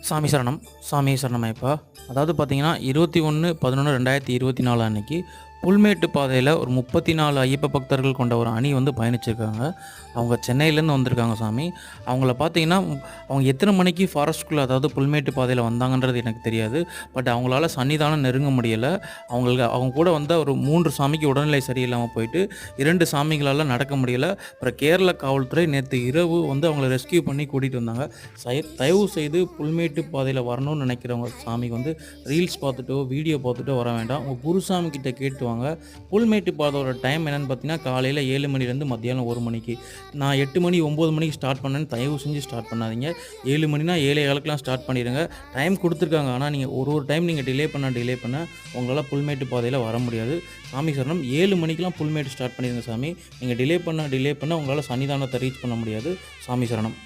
சாமி சரணம். சாமி சரணமய்யப்பா. அதாவது பார்த்தீங்கன்னா, 21/11/2024 அன்னைக்கு புல்மேட்டு பாதையில ஒரு 34 ஐயப்ப பக்தர்கள் கொண்ட ஒரு அணி வந்து பயணிச்சிருக்காங்க. அவங்க சென்னையிலேருந்து வந்திருக்காங்க சாமி. அவங்கள பார்த்தீங்கன்னா, அவங்க எத்தன மணிக்கு ஃபாரஸ்ட்குள்ள அதாவது புல்மேட்டு பாதையில வந்தாங்கன்றது எனக்கு தெரியாது. பட் அவங்களால சன்னிதானம் நெருங்க முடியல. அவங்க கூட வந்த ஒரு 3 சாமிக்கு உடல்நிலை சரியில்லாம போயிட்டு, 2 சாமிகளால நடக்க முடியல. அப்புறம் கேரள காவல்துறை நேத்து இரவு வந்து அவங்கள ரெஸ்கியூ பண்ணி கூட்டிட்டு வந்தாங்க. தயவு செய்து புல்மேட்டு பாதையில வரணும்னு நினைக்கிறவங்க சாமிக்கு வந்து ரீல்ஸ் பார்த்துட்டோ, வீடியோ பார்த்துட்டோ வர வேண்டாம். உங்க குருசாமி கிட்ட கேட்டு வாங்க. புல்மேட்டு பாதையோட டைம் என்னன்னு பார்த்தீங்கன்னா, காலையில 7 மணிலேருந்து மத்தியானம் 1 மணிக்கு. நான் 8 மணி 9 மணிக்கு ஸ்டார்ட் பண்ணேன்னு தயவு செஞ்சு ஸ்டார்ட் பண்ணாதீங்க. 7 மணினா 7:15க்குலாம் ஸ்டார்ட் பண்ணிடுங்க. டைம் குடுத்துருக்காங்க. ஆனா நீங்க ஒரு டைம் நீங்க டிலே பண்ண உங்களால புல்மேட்டு பாதையில வர முடியாது. சாமி சரணம். 7 மணிக்கெல்லாம் புல்மேட்டு ஸ்டார்ட் பண்ணிருங்க சாமி. நீங்க டிலே பண்ண உங்களால சன்னிதானத்த ரீச் பண்ண முடியாது. சாமி சரணம்.